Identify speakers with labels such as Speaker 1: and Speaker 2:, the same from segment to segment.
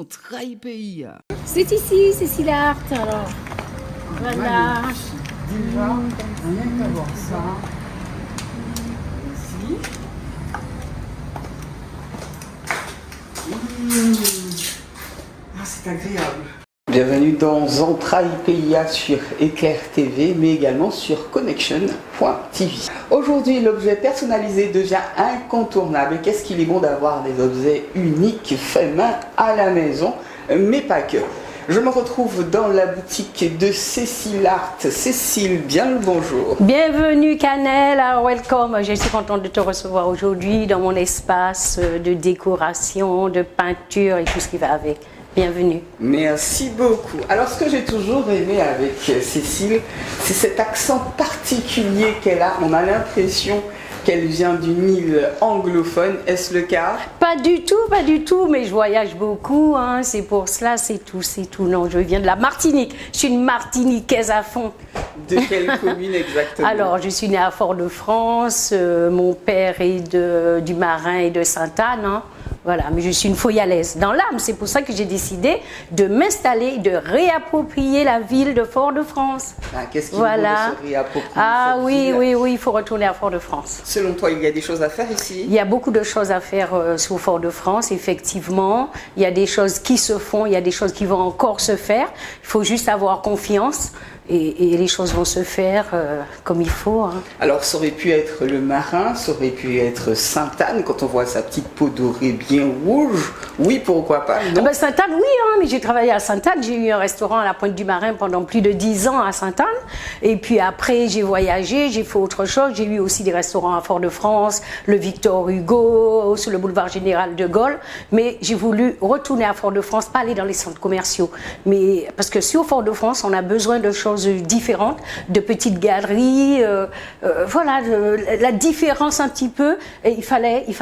Speaker 1: entrailles pays.
Speaker 2: C'est ici, c'est l'art. Alors, voilà.
Speaker 3: Déjà, rien qu'à voir ça. Ici. Ah, c'est agréable. Bienvenue dans Entrailles PIA sur Éclair TV, mais également sur Connection.tv. Aujourd'hui, l'objet personnalisé devient incontournable. Qu'est-ce qu'il est bon d'avoir des objets uniques faits main à la maison, mais pas que. Je me retrouve dans la boutique de Cécile Art. Cécile, bien le bonjour.
Speaker 2: Bienvenue Canel, welcome. Je suis contente de te recevoir aujourd'hui dans mon espace de décoration, de peinture et tout ce qui va avec. Bienvenue.
Speaker 3: Merci beaucoup. Alors, ce que j'ai toujours aimé avec Cécile, c'est cet accent particulier qu'elle a. On a l'impression qu'elle vient d'une île anglophone. Est-ce le cas?
Speaker 2: Pas du tout, mais je voyage beaucoup, hein. C'est pour cela, c'est tout. Non, je viens de la Martinique. Je suis une Martiniquaise à fond.
Speaker 3: De quelle commune exactement?
Speaker 2: Alors, je suis née à Fort-de-France. Mon père est du Marin et de Sainte-Anne, hein. Voilà, mais je suis une foyalaise dans l'âme. C'est pour ça que j'ai décidé de m'installer, de réapproprier la ville de Fort-de-France.
Speaker 3: Ah, qu'est-ce qu'il faut se réapproprier cette ville?
Speaker 2: Oui, il faut retourner à Fort-de-France.
Speaker 3: Selon toi, il y a des choses à faire ici?
Speaker 2: Il y a beaucoup de choses à faire sur Fort-de-France, effectivement. Il y a des choses qui se font, il y a des choses qui vont encore se faire. Il faut juste avoir confiance. Et les choses vont se faire comme il faut. Hein.
Speaker 3: Alors, ça aurait pu être le Marin, ça aurait pu être Sainte-Anne, quand on voit sa petite peau dorée bien rouge. Oui, pourquoi pas, non?
Speaker 2: Sainte-Anne, oui, hein, mais j'ai travaillé à Sainte-Anne. J'ai eu un restaurant à la Pointe du Marin pendant plus de 10 ans à Sainte-Anne. Et puis après, j'ai voyagé, j'ai fait autre chose. J'ai eu aussi des restaurants à Fort-de-France, le Victor Hugo, sur le boulevard Général de Gaulle. Mais j'ai voulu retourner à Fort-de-France, pas aller dans les centres commerciaux. Mais parce que sur Fort-de-France, on a besoin de choses différentes, de petites galeries, voilà, la différence un petit peu, et il fallait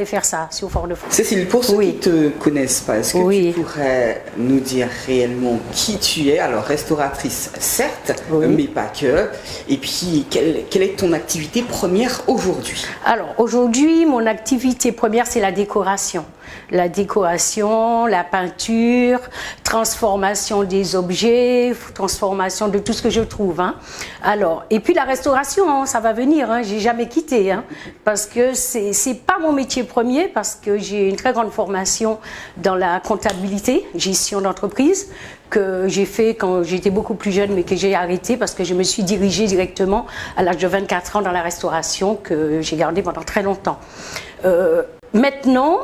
Speaker 2: faire ça sur Fort-de-France.
Speaker 3: Cécile, pour ceux qui ne te connaissent pas, est-ce que tu pourrais nous dire réellement qui tu es? Alors, restauratrice, certes, mais pas que. Et puis, quelle est ton activité première aujourd'hui?
Speaker 2: Alors, aujourd'hui, mon activité première, c'est la décoration. La décoration, la peinture, transformation des objets, transformation de tout ce que je trouve. Hein. Alors, et puis la restauration, hein, ça va venir, hein, j'ai jamais quitté, hein, parce que c'est pas mon métier premier, parce que j'ai une très grande formation dans la comptabilité, gestion d'entreprise, que j'ai fait quand j'étais beaucoup plus jeune, mais que j'ai arrêté parce que je me suis dirigée directement à l'âge de 24 ans dans la restauration, que j'ai gardé pendant très longtemps. Maintenant,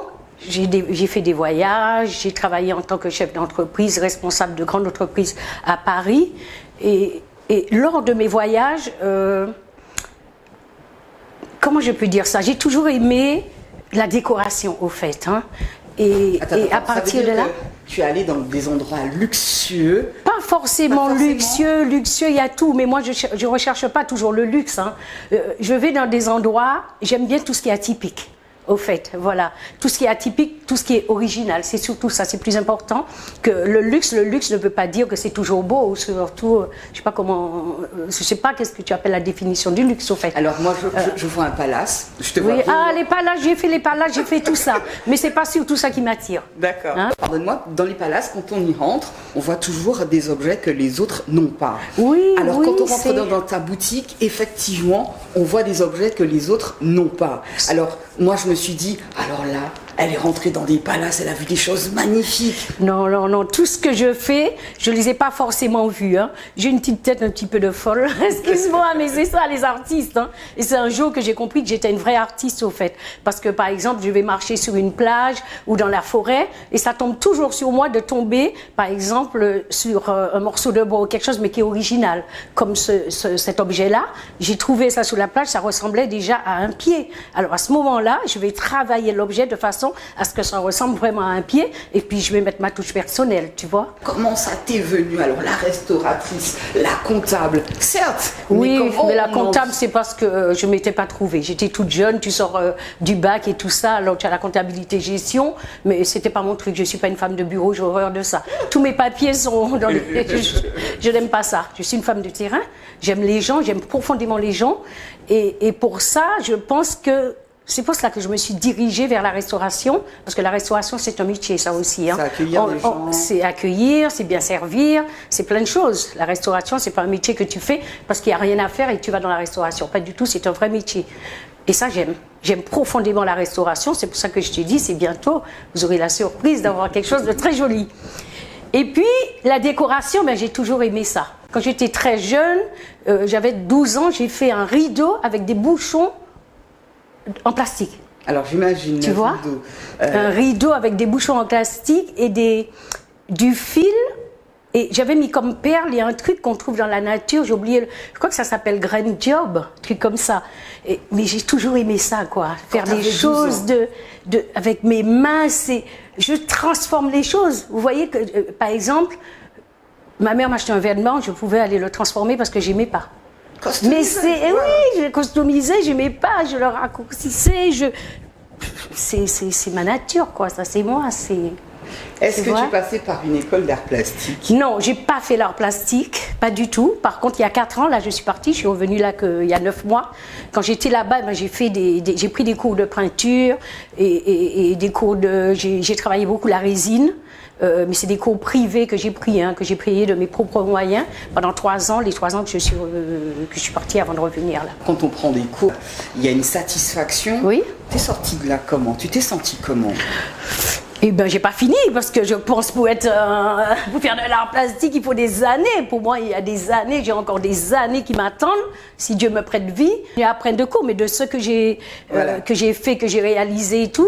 Speaker 2: j'ai fait des voyages, j'ai travaillé en tant que chef d'entreprise, responsable de grandes entreprises à Paris. Et lors de mes voyages, comment je peux dire ça? J'ai toujours aimé la décoration, au fait. Hein. Et à partir de là...
Speaker 3: Tu es allée dans des endroits luxueux?
Speaker 2: Pas forcément luxueux, il y a tout, mais moi je ne recherche pas toujours le luxe. Hein. Je vais dans des endroits, j'aime bien tout ce qui est atypique. Au fait, voilà, tout ce qui est atypique, tout ce qui est original, c'est surtout ça, c'est plus important que le luxe ne veut pas dire que c'est toujours beau, ou surtout, je sais pas qu'est-ce que tu appelles la définition du luxe, au fait.
Speaker 3: Alors moi, je vois un palace, je te vois.
Speaker 2: Oui, les palaces, j'ai fait tout ça, mais c'est pas surtout ça qui m'attire.
Speaker 3: D'accord. Hein? Pardonne-moi, dans les palaces, quand on y rentre, on voit toujours des objets que les autres n'ont pas.
Speaker 2: Oui.
Speaker 3: Alors quand on rentre dans ta boutique, effectivement, on voit des objets que les autres n'ont pas. Alors moi, je me suis dit, alors là, elle est rentrée dans des palaces, elle a vu des choses magnifiques.
Speaker 2: Non, tout ce que je fais, je ne les ai pas forcément vus. Hein. J'ai une petite tête un petit peu de folle, excuse-moi, mais c'est ça les artistes. Hein. Et c'est un jour que j'ai compris que j'étais une vraie artiste au fait. Parce que par exemple, je vais marcher sur une plage ou dans la forêt et ça tombe toujours sur moi de tomber, par exemple, sur un morceau de bois ou quelque chose, mais qui est original. Comme cet objet-là, j'ai trouvé ça sur la plage, ça ressemblait déjà à un pied. Alors à ce moment-là, je vais travailler l'objet de façon à ce que ça ressemble vraiment à un pied et puis je vais mettre ma touche personnelle, tu vois.
Speaker 3: Comment ça t'est venu? Alors la restauratrice, la comptable, certes.
Speaker 2: Oui, mais la comptable c'est parce que je ne m'étais pas trouvée. J'étais toute jeune, tu sors du bac et tout ça, alors tu as la comptabilité gestion, mais c'était pas mon truc, je suis pas une femme de bureau, j'ai horreur de ça. Tous mes papiers sont dans les... je n'aime pas ça, je suis une femme de terrain, j'aime les gens, j'aime profondément les gens et pour ça je pense que C'est pour cela que je me suis dirigée vers la restauration, parce que la restauration, c'est un métier, ça aussi. Hein.
Speaker 3: C'est accueillir les gens.
Speaker 2: C'est accueillir, c'est bien servir, c'est plein de choses. La restauration, c'est pas un métier que tu fais parce qu'il n'y a rien à faire et tu vas dans la restauration. Pas du tout, c'est un vrai métier. Et ça, j'aime. J'aime profondément la restauration. C'est pour ça que je te dis, c'est bientôt, vous aurez la surprise d'avoir quelque chose de très joli. Et puis, la décoration, ben, j'ai toujours aimé ça. Quand j'étais très jeune, j'avais 12 ans, j'ai fait un rideau avec des bouchons en plastique.
Speaker 3: Alors, j'imagine.
Speaker 2: Tu vois, un rideau avec des bouchons en plastique et du fil. Et j'avais mis comme perle, il y a un truc qu'on trouve dans la nature, j'ai oublié, je crois que ça s'appelle grain job, un truc comme ça. Mais j'ai toujours aimé ça, quoi. Faire des choses avec mes mains, je transforme les choses. Vous voyez que, par exemple, ma mère m'achetait un vêtement, je pouvais aller le transformer parce que j'aimais pas. Mais oui, je customisais, j'aimais pas, je le raccourcissais, c'est ma nature, quoi, ça c'est moi,
Speaker 3: Est-ce que tu passais par une école d'art plastique?
Speaker 2: Non, j'ai pas fait l'art plastique, pas du tout. Par contre, il y a 4 ans, là, je suis partie, je suis revenue là il y a 9 mois. Quand j'étais là-bas, ben, j'ai pris des cours de peinture et des cours j'ai travaillé beaucoup la résine. Mais c'est des cours privés que j'ai pris, que j'ai payé de mes propres moyens pendant 3 ans, les 3 ans que je suis partie avant de revenir là.
Speaker 3: Quand on prend des cours, il y a une satisfaction.
Speaker 2: Oui.
Speaker 3: Tu es sortie de là comment? Tu t'es sentie comment?
Speaker 2: Eh ben, j'ai pas fini parce que je pense pour faire de l'art plastique, il faut des années. Pour moi, il y a des années, j'ai encore des années qui m'attendent. Si Dieu me prête vie, je vais apprendre de cours. Mais de ce que j'ai fait, que j'ai réalisé et tout,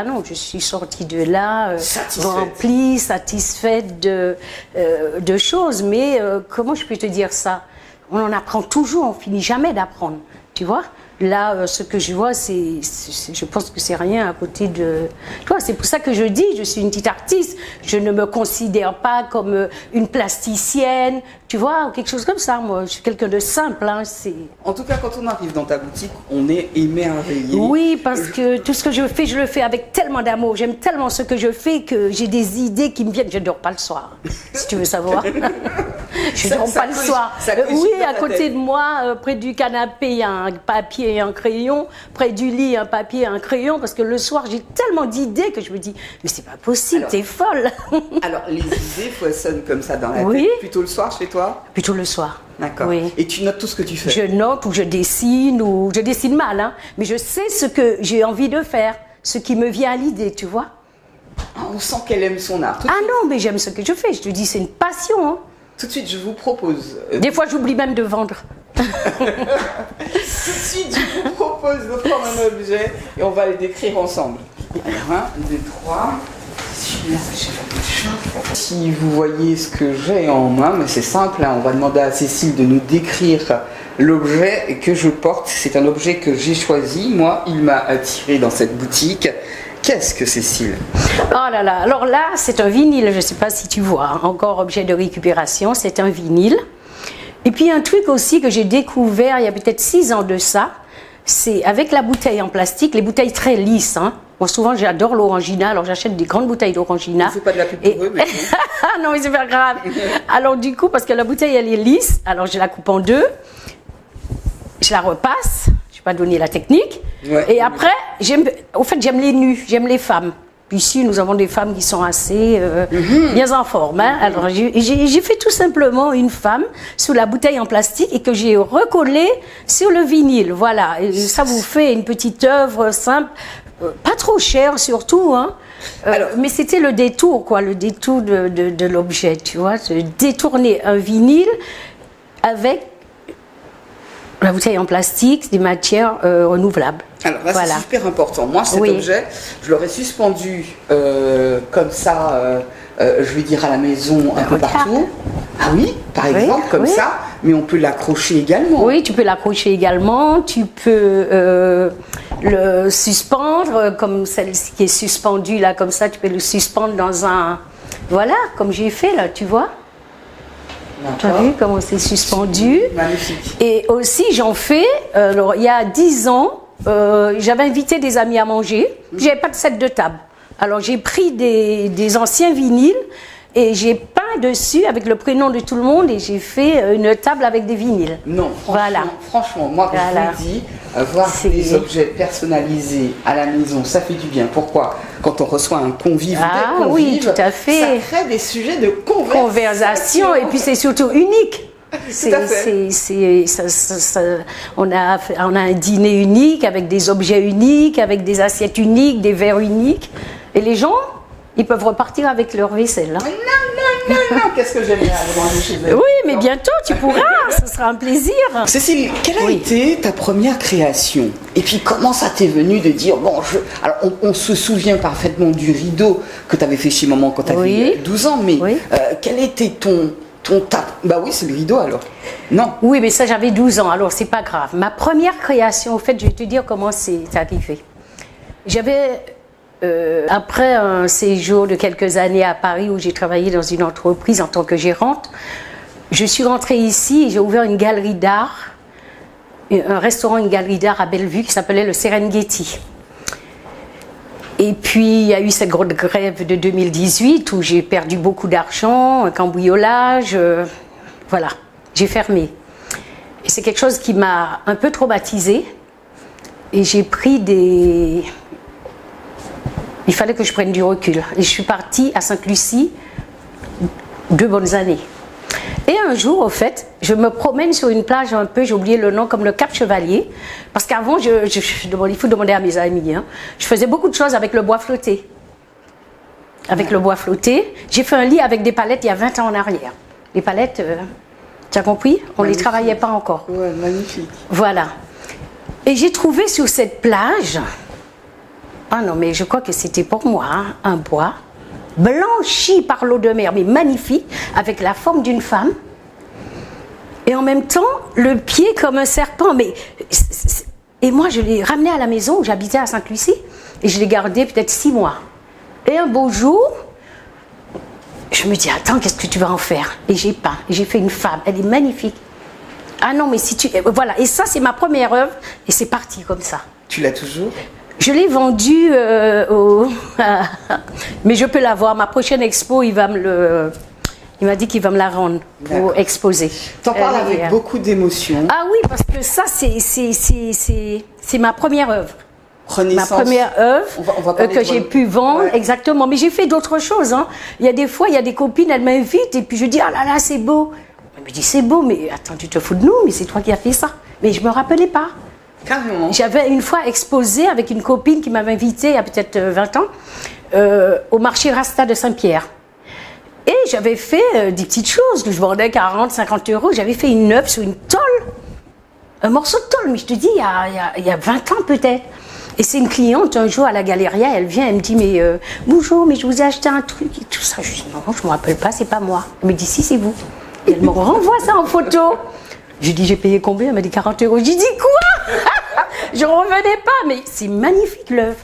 Speaker 2: non, je suis sortie de là remplie, satisfaite de choses. Mais comment je peux te dire ça? On en apprend toujours, on finit jamais d'apprendre, tu vois? Là, ce que je vois, je pense que c'est rien à côté de... Tu vois, c'est pour ça que je dis, je suis une petite artiste. Je ne me considère pas comme une plasticienne, tu vois, ou quelque chose comme ça. Moi, je suis quelqu'un de simple. Hein,
Speaker 3: en tout cas, quand on arrive dans ta boutique, on est émerveillé.
Speaker 2: Oui, parce que tout ce que je le fais avec tellement d'amour. J'aime tellement ce que je fais que j'ai des idées qui me viennent. Je ne dors pas le soir, si tu veux savoir. Je ne dors pas le soir. Oui, à côté de moi, près du canapé, il y a un papier et un crayon, près du lit un papier et un crayon, parce que le soir j'ai tellement d'idées que je me dis mais c'est pas possible, t'es folle.
Speaker 3: Alors les idées foisonnent comme ça dans la tête, plutôt le soir chez toi?
Speaker 2: Plutôt le soir.
Speaker 3: D'accord.
Speaker 2: Oui.
Speaker 3: Et tu notes tout ce que tu fais?
Speaker 2: Je note ou je dessine mal, hein, mais je sais ce que j'ai envie de faire, ce qui me vient à l'idée, tu vois.
Speaker 3: On sent qu'elle aime son art.
Speaker 2: Non, mais j'aime ce que je fais, je te dis c'est une passion. Hein.
Speaker 3: Tout de suite, je vous propose...
Speaker 2: Des fois, j'oublie même de vendre.
Speaker 3: Tout de suite, je vous propose de prendre un objet et on va le décrire ensemble. Alors, 1, 2, 3. Celui-là, si vous voyez ce que j'ai en main, mais c'est simple, hein, on va demander à Cécile de nous décrire l'objet que je porte. C'est un objet que j'ai choisi. Moi, il m'a attiré dans cette boutique. Qu'est-ce que Cécile?
Speaker 2: Oh là là, alors là, c'est un vinyle, je ne sais pas si tu vois, encore objet de récupération, c'est un vinyle. Et puis un truc aussi que j'ai découvert il y a peut-être 6 ans de ça, c'est avec la bouteille en plastique, les bouteilles très lisses. Hein. Moi souvent j'adore l'orangina, alors j'achète des grandes bouteilles d'orangina.
Speaker 3: C'est pas de la pub pour eux, mais...
Speaker 2: non mais c'est pas grave. Alors du coup, parce que la bouteille elle est lisse, alors je la coupe en 2, je la repasse, je vais pas donner la technique. Ouais. Et après, j'aime les nus, j'aime les femmes. Ici, nous avons des femmes qui sont assez bien en forme. Hein. Alors, j'ai fait tout simplement une femme sous la bouteille en plastique et que j'ai recollée sur le vinyle. Voilà, et ça vous fait une petite œuvre simple, pas trop chère surtout. Hein. Mais c'était le détour, quoi, le détour de l'objet, tu vois, de détourner un vinyle avec la bouteille en plastique, des matières renouvelables.
Speaker 3: Alors là, c'est super important. Moi, cet objet, je l'aurais suspendu comme ça, je vais dire à la maison, un peu partout. Ah oui, par exemple, comme ça. Mais on peut l'accrocher également. Oui, tu peux l'accrocher également. Tu peux le suspendre, comme celle-ci qui est suspendue là, comme ça. Tu peux le suspendre dans un... Voilà, comme j'ai fait là, tu vois. Tu as vu comment c'est suspendu? Magnifique. Et aussi, j'en fais, alors il y a 10 ans, j'avais invité des amis à manger, j'avais pas de set de table. Alors j'ai pris des anciens vinyles
Speaker 2: et j'ai peint dessus avec le prénom de tout le monde et j'ai fait une table avec des vinyles.
Speaker 3: Non, franchement, moi quand je vous dis, voir des objets personnalisés à la maison, ça fait du bien. Pourquoi? Quand on reçoit un convive,
Speaker 2: oui, tout à fait.
Speaker 3: Ça crée des sujets de
Speaker 2: conversation et puis c'est surtout unique. On a un dîner unique avec des objets uniques, avec des assiettes uniques, des verres uniques. Et les gens, ils peuvent repartir avec leur vaisselle. Hein.
Speaker 3: Non, qu'est-ce que j'aime bien aller manger chez eux.
Speaker 2: Oui, mais bientôt tu pourras, ce sera un plaisir.
Speaker 3: Cécile, quelle a été ta première création? Et puis comment ça t'est venu de dire, bon, alors on se souvient parfaitement du rideau que tu avais fait chez maman quand tu avais 12 ans, mais quel était ton Bah oui, c'est le rideau alors. Non.
Speaker 2: Oui, mais ça j'avais 12 ans, alors c'est pas grave. Ma première création, au fait, je vais te dire comment c'est arrivé. J'avais, après un séjour de quelques années à Paris où j'ai travaillé dans une entreprise en tant que gérante, je suis rentrée ici et j'ai ouvert une galerie d'art, un restaurant, une galerie d'art à Bellevue qui s'appelait le Serengeti. Et puis, il y a eu cette grosse grève de 2018 où j'ai perdu beaucoup d'argent, un cambriolage, voilà, j'ai fermé. Et c'est quelque chose qui m'a un peu traumatisée. Et j'ai pris il fallait que je prenne du recul. Et je suis partie à Sainte-Lucie 2 bonnes années. Et un jour, au fait, je me promène sur une plage un peu, j'ai oublié le nom, comme le Cap Chevalier, parce qu'avant, il faut demander à mes amis, hein, je faisais beaucoup de choses avec le bois flotté. Avec le bois flotté, j'ai fait un lit avec des palettes il y a 20 ans en arrière. Les palettes, tu as compris? On ne les travaillait pas encore.
Speaker 3: Ouais, magnifique.
Speaker 2: Voilà. Et j'ai trouvé sur cette plage, ah non, mais je crois que c'était pour moi, hein, un bois blanchi par l'eau de mer, mais magnifique, avec la forme d'une femme. Et en même temps, le pied comme un serpent. Et moi, je l'ai ramené à la maison où j'habitais à Sainte-Lucie. Et je l'ai gardé peut-être 6 mois. Et un beau jour, je me dis, attends, qu'est-ce que tu vas en faire? Et j'ai peint. Et j'ai fait une femme. Elle est magnifique. Ah non, mais si tu... Voilà. Et ça, c'est ma première œuvre. Et c'est parti comme ça.
Speaker 3: Tu l'as toujours?
Speaker 2: Je l'ai vendue mais je peux la voir. Ma prochaine expo, il m'a dit qu'il va me la rendre pour exposer.
Speaker 3: T'en parles avec beaucoup d'émotion.
Speaker 2: Ah oui, parce que ça, c'est ma première œuvre.
Speaker 3: Renaissance.
Speaker 2: Ma première œuvre que j'ai pu vendre, exactement. Mais j'ai fait d'autres choses. Hein. Il y a des fois, il y a des copines, elles m'invitent et puis je dis, ah là là, c'est beau. Elle me dit, c'est beau, mais attends, tu te fous de nous, mais c'est toi qui as fait ça. Mais je ne me rappelais pas.
Speaker 3: Carrément.
Speaker 2: J'avais une fois exposé avec une copine qui m'avait invitée il y a peut-être 20 ans au marché Rasta de Saint-Pierre. Et j'avais fait des petites choses que je vendais 40, 50 euros. J'avais fait une œuvre sur une tôle, un morceau de tôle, mais je te dis, il y a 20 ans peut-être. Et c'est une cliente, un jour à la Galeria, elle vient, elle me dit, mais bonjour, mais je vous ai acheté un truc et tout ça. Je dis, non, je ne me rappelle pas, c'est pas moi. Elle me dit, si, c'est vous. Et elle me renvoie ça en photo. J'ai dit, j'ai payé combien? Elle m'a dit 40 euros. J'ai dit, quoi? Je ne revenais pas, mais c'est magnifique l'œuvre.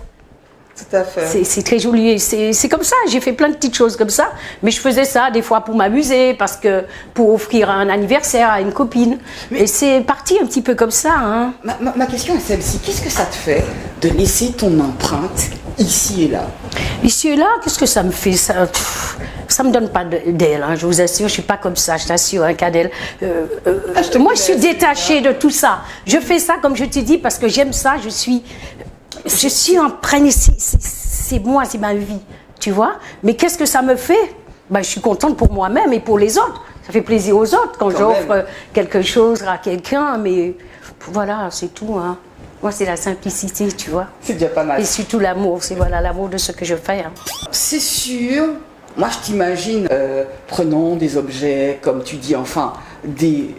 Speaker 3: Tout à fait.
Speaker 2: C'est très joli. C'est comme ça. J'ai fait plein de petites choses comme ça. Mais je faisais ça des fois pour m'amuser, parce que pour offrir un anniversaire à une copine. Et c'est parti un petit peu comme ça. Hein.
Speaker 3: Ma question est celle-ci. Qu'est-ce que ça te fait de laisser ton empreinte ici et là?
Speaker 2: Ici et là, qu'est-ce que ça me fait? Ça me donne pas d'aile, hein, je vous assure, je suis pas comme ça, je t'assure, un cas d'aile. Moi, je suis détachée de tout ça. Je fais ça, comme je t'ai dit, parce que j'aime ça, je suis imprégnée, c'est moi, c'est ma vie, tu vois. Mais qu'est-ce que ça me fait? Ben, je suis contente pour moi-même et pour les autres. Ça fait plaisir aux autres quand j'offre quelque chose à quelqu'un, mais voilà, c'est tout, hein. Moi, c'est la simplicité, tu vois.
Speaker 3: C'est déjà pas mal.
Speaker 2: Et surtout l'amour, c'est voilà, l'amour de ce que je fais. Hein.
Speaker 3: C'est sûr. Moi, je t'imagine prenant des objets, comme tu dis, enfin, des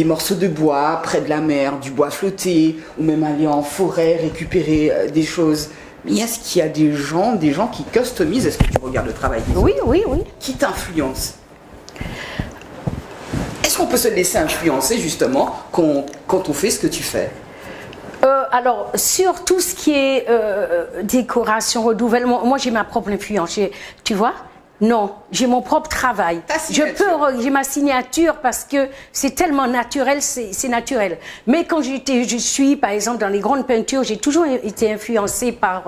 Speaker 3: morceaux de bois près de la mer, du bois flotté, ou même aller en forêt récupérer des choses. Mais est-ce qu'il y a des gens qui customisent? Est-ce que tu regardes le travail des autres?
Speaker 2: Oui.
Speaker 3: Qui t'influencent? Est-ce qu'on peut se laisser influencer, justement, quand on fait ce que tu fais?
Speaker 2: Alors, sur tout ce qui est décoration, renouvellement, moi j'ai ma propre influence. Tu vois, Non, j'ai mon propre travail. J'ai ma signature parce que c'est tellement naturel, c'est naturel. Mais quand je suis, par exemple, dans les grandes peintures, j'ai toujours été influencée par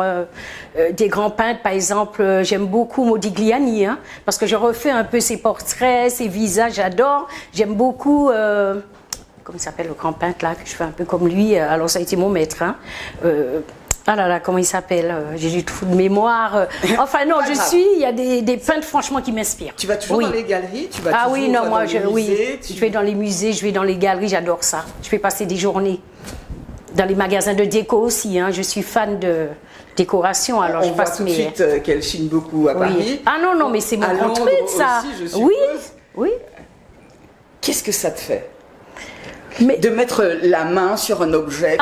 Speaker 2: des grands peintres. Par exemple, j'aime beaucoup Modigliani, hein, parce que je refais un peu ses portraits, ses visages, j'adore. J'aime beaucoup... comment il s'appelle le grand peintre là, que je fais un peu comme lui, alors ça a été mon maître. Hein. Ah là là, comment il s'appelle? J'ai du trou de mémoire. Enfin non, il y a des peintres franchement qui m'inspirent.
Speaker 3: Tu vas toujours dans les galeries?
Speaker 2: Oui, non, moi je vais dans les musées, je vais dans les galeries, j'adore ça. Je vais passer des journées. Dans les magasins de déco aussi, hein. Je suis fan de décoration, alors je passe
Speaker 3: mes... On voit tout de suite qu'elle chine beaucoup à Paris.
Speaker 2: Ah non, mais c'est mon truc ça.
Speaker 3: Aussi,
Speaker 2: oui.
Speaker 3: Qu'est-ce que ça te fait? De mettre la main sur un objet.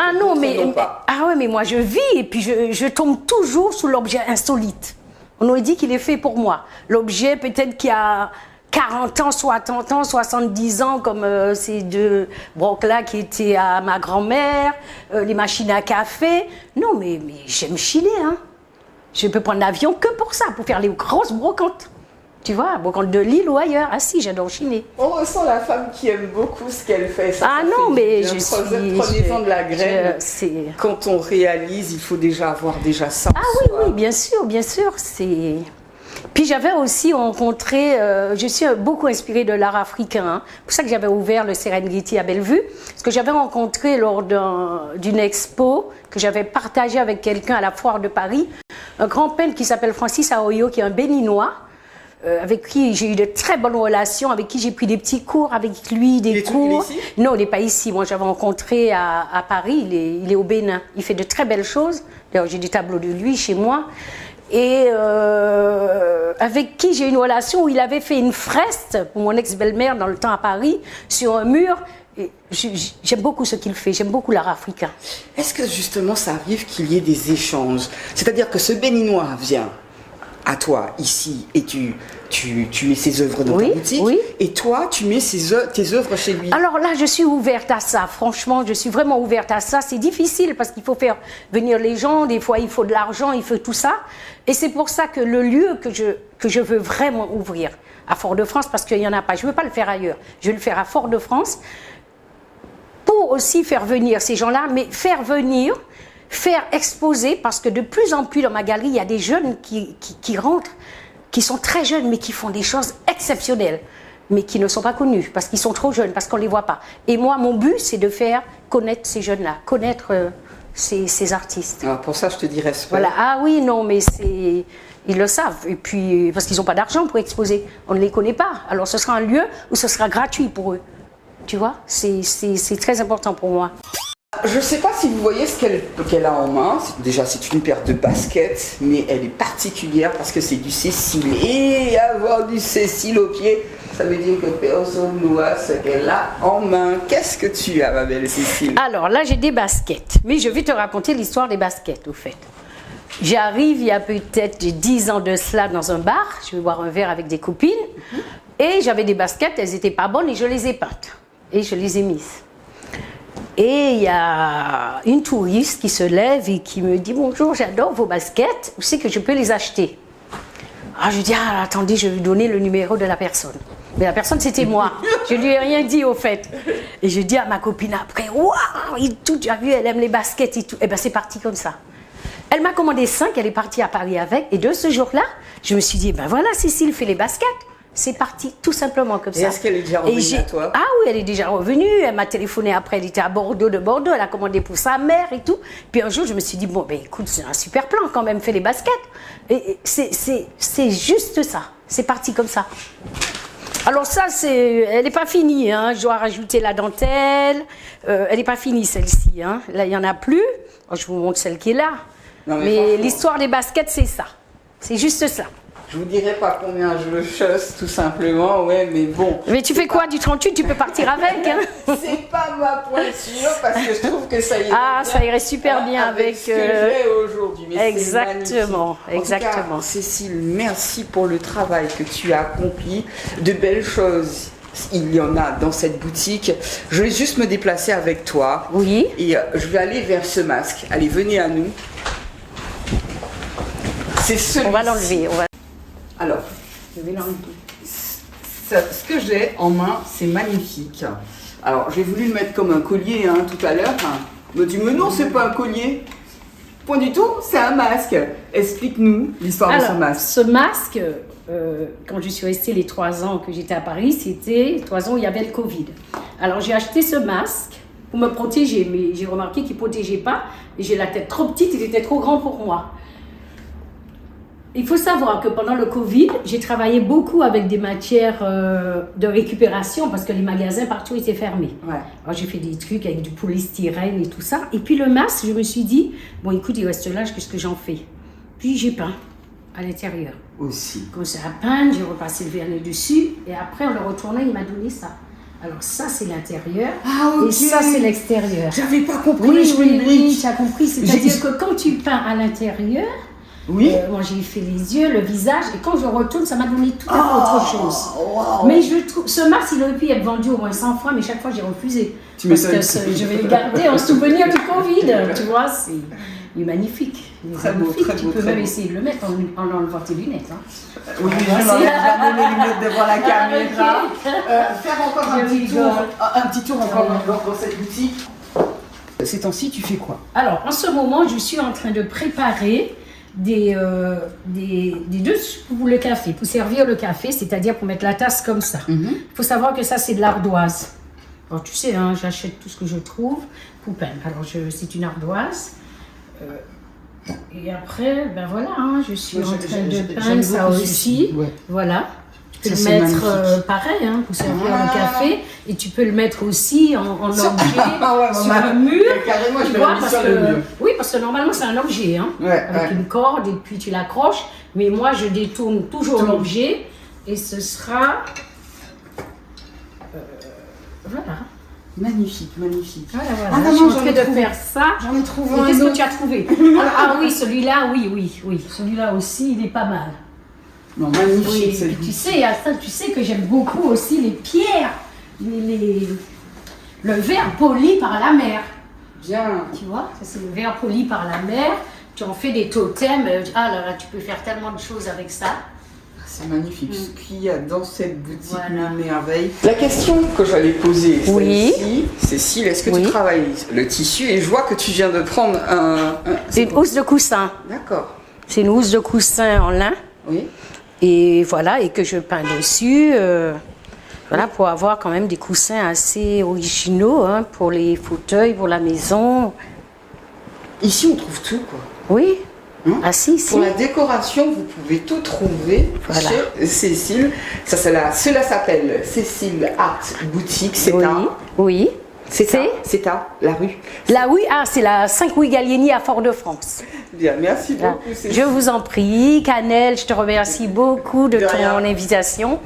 Speaker 2: Mais moi je vis et puis je tombe toujours sous l'objet insolite. On aurait dit qu'il est fait pour moi. L'objet peut-être qui a 40 ans, 60 ans, 70 ans, comme ces deux brocs-là qui étaient à ma grand-mère, les machines à café. Non, mais j'aime chiner. Hein. Je peux prendre l'avion que pour ça, pour faire les grosses brocantes. Tu vois, brocante de Lille ou ailleurs. Ah si, j'adore chiner.
Speaker 3: On ressent la femme qui aime beaucoup ce qu'elle fait.
Speaker 2: Prenez-en
Speaker 3: de la graine. Quand on réalise, il faut déjà avoir ça.
Speaker 2: Ah oui, bien sûr. Puis j'avais aussi rencontré, je suis beaucoup inspirée de l'art africain. Hein. C'est pour ça que j'avais ouvert le Serengeti à Bellevue. Parce que j'avais rencontré lors d'une expo que j'avais partagée avec quelqu'un à la foire de Paris, un grand peintre qui s'appelle Francis Aoyo, qui est un béninois. Avec qui j'ai eu de très bonnes relations, avec qui j'ai pris des petits cours avec lui,
Speaker 3: Il est ici?
Speaker 2: Non, il n'est pas ici. Moi, j'avais rencontré à Paris, il est au Bénin. Il fait de très belles choses. D'ailleurs, j'ai des tableaux de lui chez moi. Et avec qui j'ai eu une relation où il avait fait une fresque pour mon ex-belle-mère dans le temps à Paris, sur un mur. J'aime beaucoup ce qu'il fait, j'aime beaucoup l'art africain.
Speaker 3: Est-ce que justement ça arrive qu'il y ait des échanges? C'est-à-dire que ce Béninois vient à toi ici et tu mets ses œuvres dans ta boutique et toi tu mets tes œuvres chez lui.
Speaker 2: Alors là je suis ouverte à ça, franchement je suis vraiment ouverte à ça. C'est difficile parce qu'il faut faire venir les gens, des fois il faut de l'argent, il faut tout ça, et c'est pour ça que le lieu que je veux vraiment ouvrir à Fort-de-France, parce qu'il n'y en a pas, je ne veux pas le faire ailleurs, je veux le faire à Fort-de-France pour aussi faire venir ces gens-là, mais faire exposer, parce que de plus en plus dans ma galerie, il y a des jeunes qui rentrent, qui sont très jeunes, mais qui font des choses exceptionnelles, mais qui ne sont pas connus, parce qu'ils sont trop jeunes, parce qu'on ne les voit pas. Et moi, mon but, c'est de faire connaître ces jeunes-là, connaître ces artistes.
Speaker 3: Alors pour ça, je te dis respect.
Speaker 2: Voilà. Ah oui, non, mais ils le savent. Et puis, parce qu'ils n'ont pas d'argent pour exposer. On ne les connaît pas. Alors ce sera un lieu où ce sera gratuit pour eux. Tu vois, c'est très important pour moi.
Speaker 3: Je ne sais pas si vous voyez ce qu'elle a en main. Déjà, c'est une paire de baskets, mais elle est particulière parce que c'est du Cécile. Et avoir du Cécile au pied, ça veut dire que personne ne voit ce qu'elle a en main. Qu'est-ce que tu as, ma belle Cécile?
Speaker 2: Alors là, j'ai des baskets. Mais je vais te raconter l'histoire des baskets, au fait. J'arrive il y a peut-être 10 ans de cela dans un bar. Je vais boire un verre avec des copines. Et j'avais des baskets, elles n'étaient pas bonnes et je les ai peintes. Et je les ai mises. Et il y a une touriste qui se lève et qui me dit « Bonjour, j'adore vos baskets, où c'est que je peux les acheter ?» Ah, je dis « Ah, attendez, je vais vous donner le numéro de la personne. » Mais la personne, c'était moi. Je lui ai rien dit, au fait. Et je dis à ma copine après « Waouh, tu as vu, elle aime les baskets et tout. » Et bien, c'est parti comme ça. Elle m'a commandé 5, elle est partie à Paris avec. Et de ce jour-là, je me suis dit « Ben voilà, Cécile fait les baskets. » C'est parti tout simplement comme ça.
Speaker 3: Et est-ce qu'elle est déjà revenue à toi?
Speaker 2: Ah oui, elle est déjà revenue. Elle m'a téléphoné après, elle était à Bordeaux, elle a commandé pour sa mère et tout. Puis un jour, je me suis dit, bon, ben écoute, c'est un super plan quand même, fais les baskets. Et c'est juste ça. C'est parti comme ça. Alors ça, elle n'est pas finie. Hein. Je dois rajouter la dentelle. Elle n'est pas finie celle-ci. Hein. Là, il n'y en a plus. Alors, je vous montre celle qui est là. Non, mais l'histoire des baskets, c'est ça. C'est juste ça.
Speaker 3: Je vous dirai pas combien je le chose, tout simplement, ouais, mais bon.
Speaker 2: Mais tu fais quoi, du 38, tu peux partir avec, hein?
Speaker 3: C'est pas ma pointure, parce que je trouve que ça irait
Speaker 2: ça irait super bien avec
Speaker 3: ce que j'ai aujourd'hui.
Speaker 2: Exactement, exactement.
Speaker 3: En tout cas, Cécile, merci pour le travail que tu as accompli. De belles choses, il y en a dans cette boutique. Je vais juste me déplacer avec toi.
Speaker 2: Oui.
Speaker 3: Et je vais aller vers ce masque. Allez, venez à nous. C'est celui-ci.
Speaker 2: On va l'enlever,
Speaker 3: Alors,
Speaker 2: Je vais l'enlever.
Speaker 3: Ce que j'ai en main, c'est magnifique. Alors, j'ai voulu le mettre comme un collier tout à l'heure. On me dit, mais non, c'est pas un collier. Point du tout, c'est un masque. Explique-nous l'histoire de ce masque.
Speaker 2: Ce masque, quand je suis restée les 3 ans que j'étais à Paris, c'était 3 ans où il y avait le Covid. Alors, j'ai acheté ce masque pour me protéger, mais j'ai remarqué qu'il ne protégeait pas. Et j'ai la tête trop petite, il était trop grand pour moi. Il faut savoir que pendant le Covid, j'ai travaillé beaucoup avec des matières de récupération parce que les magasins partout étaient fermés.
Speaker 3: Ouais.
Speaker 2: Alors j'ai fait des trucs avec du polystyrène et tout ça. Et puis le masque, je me suis dit, bon écoute, il reste là, qu'est-ce que j'en fais? Puis j'ai peint à l'intérieur.
Speaker 3: Aussi.
Speaker 2: Comme ça, à peindre, j'ai repassé le vernis dessus. Et après, en le retournant, il m'a donné ça. Alors ça, c'est l'intérieur.
Speaker 3: Ah, ok.
Speaker 2: Et ça, c'est l'extérieur.
Speaker 3: J'avais pas compris.
Speaker 2: Oui, tu as compris. C'est-à-dire que quand tu peins à l'intérieur,
Speaker 3: oui.
Speaker 2: Moi, j'ai fait les yeux, le visage, et quand je retourne, ça m'a donné tout à fait autre chose.
Speaker 3: Wow.
Speaker 2: Mais je trouve, ce masque, il aurait pu être vendu au moins 100 fois, mais chaque fois, j'ai refusé. Parce que je vais le garder en souvenir du Covid. Tu vois, il est magnifique. Il est
Speaker 3: très beau,
Speaker 2: magnifique.
Speaker 3: très
Speaker 2: Tu
Speaker 3: beau.
Speaker 2: peux même essayer de le mettre en enlevant tes lunettes.
Speaker 3: Oui, je n'enlève jamais mes lunettes devant la caméra.
Speaker 2: Okay.
Speaker 3: Faire encore un petit tour encore dans cette boutique. Ces temps-ci, tu fais quoi?
Speaker 2: Alors, en ce moment, je suis en train de préparer des dessus pour le café, pour servir le café, c'est-à-dire pour mettre la tasse comme ça. Il faut savoir que ça, c'est de l'ardoise. Alors, tu sais, j'achète tout ce que je trouve pour peindre. Alors, c'est une ardoise. Et après, ben voilà, je suis en train de peindre ça aussi. Ouais. Voilà. Tu peux le mettre pareil pour servir le café, et tu peux le mettre aussi en objet sur un mur.
Speaker 3: Carrément, je vais le mettre sur le mur.
Speaker 2: Oui, parce que normalement c'est un objet, avec une corde et puis tu l'accroches. Mais moi je détourne toujours l'objet et ce sera voilà.
Speaker 3: Magnifique, magnifique.
Speaker 2: Voilà. Je suis en train de faire ça.
Speaker 3: J'en ai trouvé un.
Speaker 2: Qu'est-ce que tu as trouvé? Oui, celui-là, oui. Celui-là aussi, il est pas mal.
Speaker 3: Non, magnifique.
Speaker 2: Oui, tu sais que j'aime beaucoup aussi les pierres, le verre poli par la mer.
Speaker 3: Bien.
Speaker 2: Tu vois, ça c'est le verre poli par la mer. Tu en fais des totems. Ah là, tu peux faire tellement de choses avec ça.
Speaker 3: C'est magnifique. Ce qu'il y a dans cette boutique, merveille. La question que j'allais poser, celle-ci, Cécile, est-ce que tu travailles le tissu? Et je vois que tu viens de prendre
Speaker 2: c'est une housse de coussin.
Speaker 3: D'accord.
Speaker 2: C'est une housse de coussin en lin.
Speaker 3: Oui.
Speaker 2: Et voilà, et que je peins dessus, voilà, pour avoir quand même des coussins assez originaux, pour les fauteuils, pour la maison. Ici, on trouve tout, quoi. Oui. Si.
Speaker 3: Pour la décoration, vous pouvez tout trouver chez Cécile. Cela s'appelle Cécile Art Boutique. C'est
Speaker 2: Oui.
Speaker 3: C'est à la rue.
Speaker 2: C'est la 5 Louis Gallieni à Fort-de-France.
Speaker 3: Bien, merci beaucoup.
Speaker 2: Je vous en prie, Canel, je te remercie beaucoup de ton invitation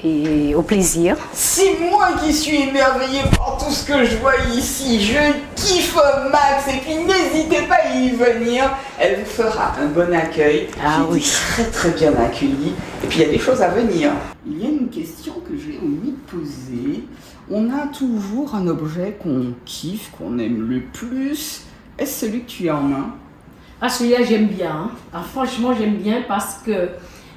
Speaker 2: et au plaisir.
Speaker 3: C'est moi qui suis émerveillée par tout ce que je vois ici. Je kiffe Max et puis n'hésitez pas à y venir. Elle vous fera un bon accueil. Très très bien accueillie. Et puis il y a des choses à venir. Il y a une question que j'ai envie de poser. On a toujours un objet qu'on kiffe, qu'on aime le plus. Est-ce celui que tu as en main?
Speaker 2: Celui-là, j'aime bien. Franchement, j'aime bien parce que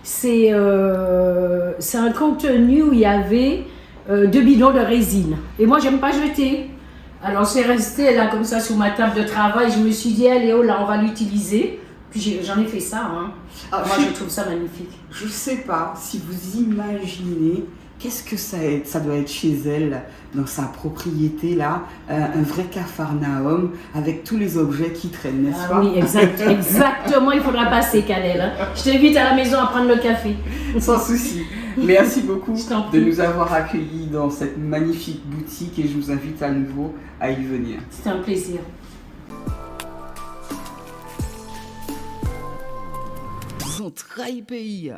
Speaker 2: c'est un contenu où il y avait 2 bidons de résine. Et moi, j'aime pas jeter. Alors, c'est resté là, comme ça, sur ma table de travail. Je me suis dit, allez, là, on va l'utiliser. Puis j'en ai fait ça. Moi, je trouve ça magnifique. Je sais pas si vous imaginez qu'est-ce que ça doit être chez elle, dans sa propriété là, un vrai capharnaüm avec tous les objets qui traînent, n'est-ce pas? Oui, exactement, il faudra passer, Canel. Je t'invite à la maison à prendre le café. Sans souci. Merci beaucoup de nous avoir accueillis dans cette magnifique boutique et je vous invite à nouveau à y venir. C'était un plaisir.
Speaker 3: Centraille Pays.